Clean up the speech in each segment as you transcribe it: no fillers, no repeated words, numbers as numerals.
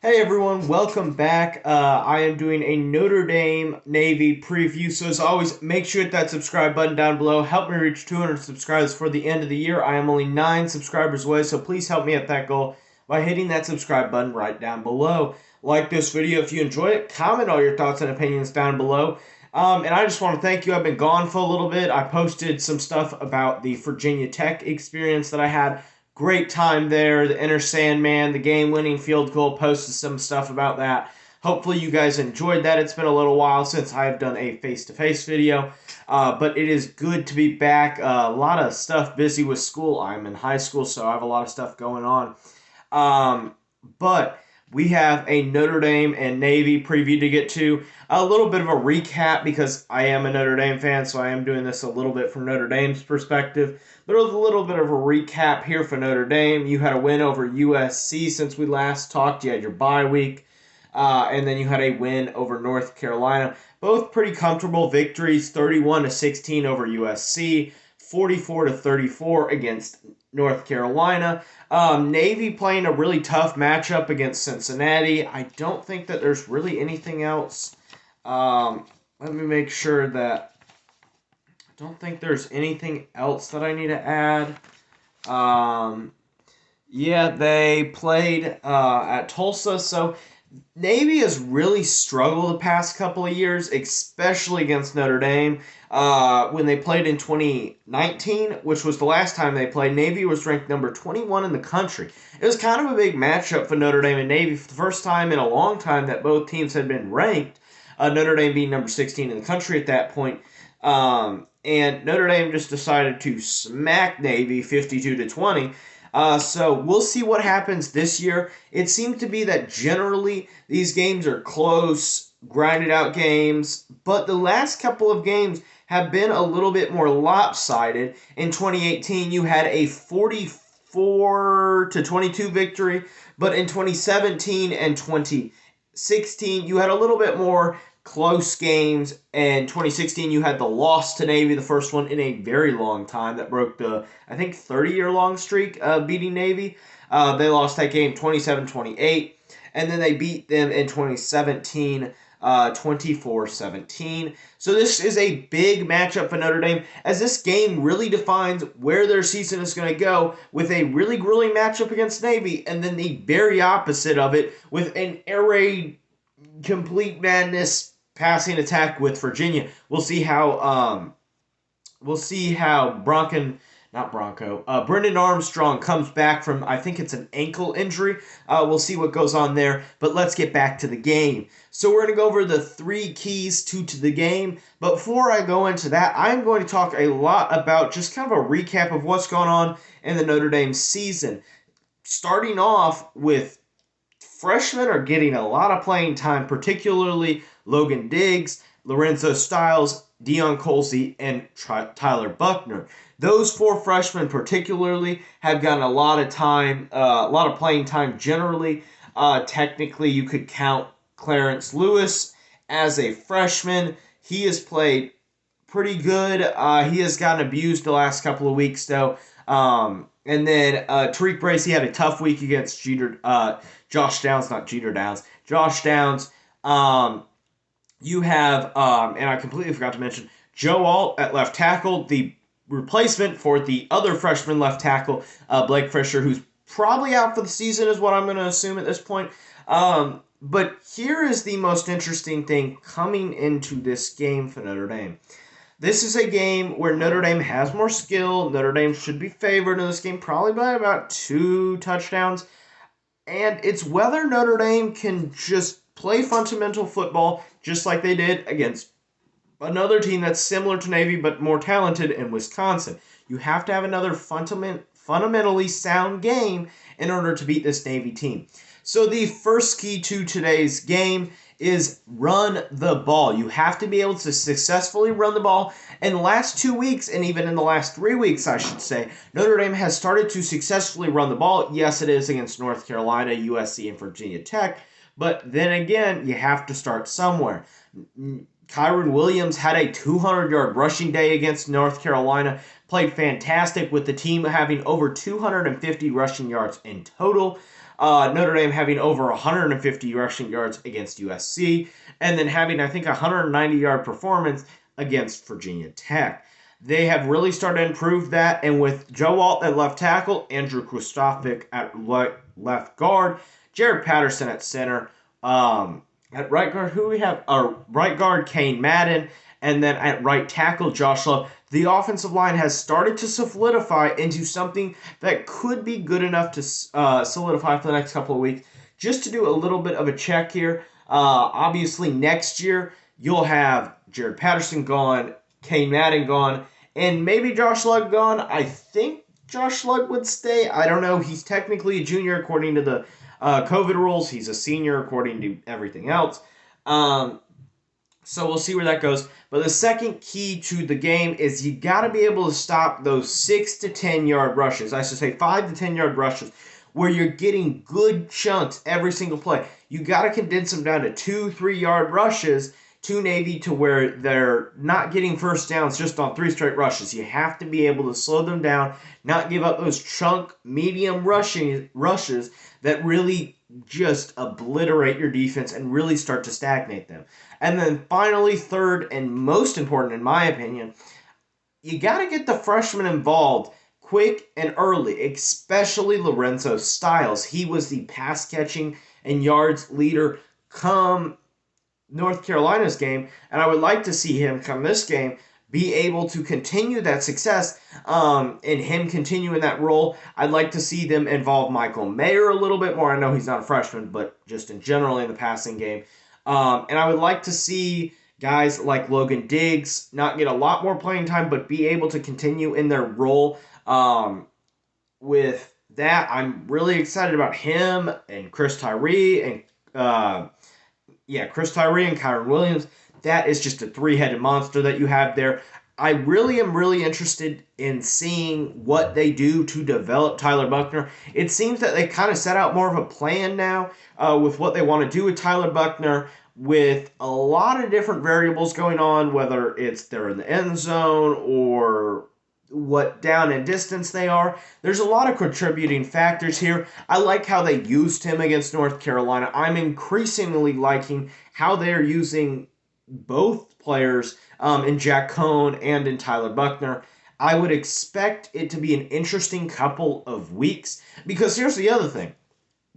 Hey everyone, welcome back. I am doing a Notre Dame Navy preview. So as always, make sure to hit that subscribe button down below. Help me reach 200 subscribers for the end of the year. I am only 9 subscribers away, so please help me at that goal by hitting that subscribe button right down below. Like this video if you enjoy it. Comment all your thoughts and opinions down below. And I just want to thank you. I've been gone for a little bit. I posted some stuff about the Virginia Tech experience that I had. Great time there. The Inner Sandman, the game-winning field goal, posted some stuff about that. Hopefully you guys enjoyed that. It's been a little while since I have done a face-to-face video, but it is good to be back. A lot of stuff busy with school. I'm in high school, so I have a lot of stuff going on. But we have a Notre Dame and Navy preview to get to. A little bit of a recap because I am a Notre Dame fan, so I am doing this a little bit from Notre Dame's perspective. There was a little bit of a recap here for Notre Dame. You had a win over USC since we last talked. You had your bye week, and then you had a win over North Carolina. Both pretty comfortable victories: 31-16 over USC, 44-34 against North Carolina. Navy playing a really tough matchup against Cincinnati. I don't think that there's really anything else. Let me make sure that I don't think there's anything else that I need to add. Yeah, they played at Tulsa, so Navy has really struggled the past couple of years, especially against Notre Dame. When they played in 2019, which was the last time they played, Navy was ranked number 21 in the country. It was kind of a big matchup for Notre Dame and Navy for the first time in a long time that both teams had been ranked. Notre Dame being number 16 in the country at that point. And Notre Dame just decided to smack Navy 52-20. So we'll see what happens this year. It seems to be that generally these games are close, grinded out games, but the last couple of games have been a little bit more lopsided. In 2018, you had a 44-22 victory, but in 2017 and 2016, you had a little bit more close games. And 2016, you had the loss to Navy, the first one in a very long time that broke the, I think, 30-year long streak beating Navy. They lost that game 27-28, and then they beat them in 2017 24-17. So this is a big matchup for Notre Dame, as this game really defines where their season is going to go, with a really grueling matchup against Navy, and then the very opposite of it with an air raid complete madness passing attack with Virginia. We'll see how Brendan Armstrong comes back from, I think it's an ankle injury. We'll see what goes on there, but let's get back to the game. So we're going to go over the 3 keys to the game, but before I go into that, I'm going to talk a lot about just kind of a recap of what's going on in the Notre Dame season. Starting off with freshmen are getting a lot of playing time, particularly Logan Diggs, Lorenzo Styles, Deion Colsey, and Tyler Buckner. Those 4 freshmen particularly have gotten a lot of time, a lot of playing time generally. Technically, you could count Clarence Lewis as a freshman. He has played pretty good. He has gotten abused the last couple of weeks, though. And then Tariq Bracy had a tough week against Josh Downs, not Jeter Downs. Josh Downs. You have, and I completely forgot to mention, Joe Alt at left tackle, the replacement for the other freshman left tackle, Blake Fisher, who's probably out for the season, is what I'm going to assume at this point. But here is the most interesting thing coming into this game for Notre Dame. This is a game where Notre Dame has more skill. Notre Dame should be favored in this game, probably by about 2 touchdowns. And it's whether Notre Dame can just play fundamental football just like they did against another team that's similar to Navy but more talented in Wisconsin. You have to have another fundamentally sound game in order to beat this Navy team. So the first key to today's game is run the ball. You have to be able to successfully run the ball. In the last 2 weeks, and even in the last 3 weeks, I should say, Notre Dame has started to successfully run the ball. Yes, it is against North Carolina, USC, and Virginia Tech, but then again, you have to start somewhere. Kyron Williams had a 200-yard rushing day against North Carolina, played fantastic with the team having over 250 rushing yards in total. Notre Dame having over 150 rushing yards against USC, and then having, I think, a 190-yard performance against Virginia Tech. They have really started to improve that, and with Joe Alt at left tackle, Andrew Kristofic at left guard, Jared Patterson at center, at right guard, who we have? Right guard, Kane Madden, and then at right tackle, Josh Love. The offensive line has started to solidify into something that could be good enough to solidify for the next couple of weeks. Just to do a little bit of a check here, obviously next year you'll have Jared Patterson gone, Kane Madden gone, and maybe Josh Lugg gone. I think Josh Lugg would stay. I don't know. He's technically a junior according to the COVID rules. He's a senior according to everything else. So we'll see where that goes. But the second key to the game is you got to be able to stop those 6 to 10 yard rushes. I should say 5 to 10 yard rushes where you're getting good chunks every single play. You got to condense them down to 2-3 yard rushes to Navy to where they're not getting first downs just on 3 straight rushes. You have to be able to slow them down, not give up those chunk medium rushes that really just obliterate your defense and really start to stagnate them. And then finally, third and most important in my opinion, you got to get the freshmen involved quick and early, especially Lorenzo Styles. He was the pass catching and yards leader come North Carolina's game, and I would like to see him come this game be able to continue that success and him continuing that role. I'd like to see them involve Michael Mayer a little bit more. I know he's not a freshman, but just in general in the passing game. And I would like to see guys like Logan Diggs not get a lot more playing time, but be able to continue in their role. With that, I'm really excited about him and Chris Tyree and Chris Tyree and Kyron Williams. That is just a three-headed monster that you have there. I really am interested in seeing what they do to develop Tyler Buchner. It seems that they kind of set out more of a plan now with what they want to do with Tyler Buchner, with a lot of different variables going on, whether it's they're in the end zone or what down and distance they are. There's a lot of contributing factors here. I like how they used him against North Carolina. I'm increasingly liking how they're using both players in Jack Cohn and in Tyler Buchner. I would expect it to be an interesting couple of weeks, because here's the other thing.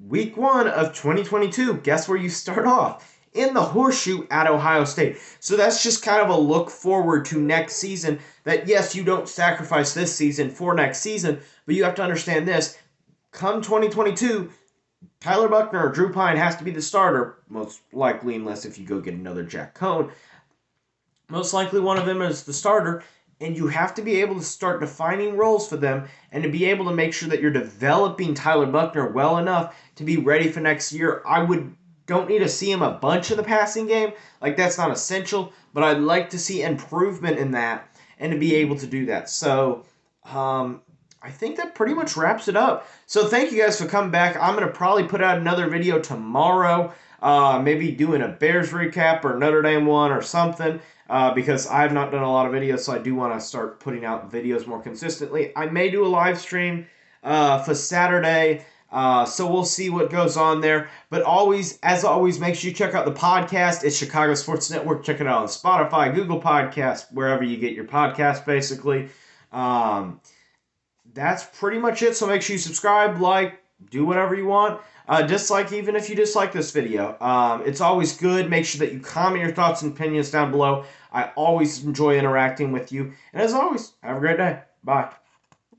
Week 1 of 2022, guess where you start off? In the horseshoe at Ohio State. So that's just kind of a look forward to next season, that yes, you don't sacrifice this season for next season, but you have to understand this. Come 2022, Tyler Buchner or Drew Pine has to be the starter, most likely, unless if you go get another Jack Cohn. Most likely one of them is the starter, and you have to be able to start defining roles for them and to be able to make sure that you're developing Tyler Buchner well enough to be ready for next year. Don't need to see him a bunch of the passing game. Like, that's not essential, but I'd like to see improvement in that and to be able to do that. So, I think that pretty much wraps it up. So thank you guys for coming back. I'm going to probably put out another video tomorrow, maybe doing a Bears recap or Notre Dame one or something, because I have not done a lot of videos, so I do want to start putting out videos more consistently. I may do a live stream for Saturday, so we'll see what goes on there. But as always, make sure you check out the podcast. It's Chicago Sports Network. Check it out on Spotify, Google Podcasts, wherever you get your podcast, basically. That's pretty much it. So make sure you subscribe, like, do whatever you want. Dislike, even if you dislike this video. It's always good. Make sure that you comment your thoughts and opinions down below. I always enjoy interacting with you. And as always, have a great day. Bye.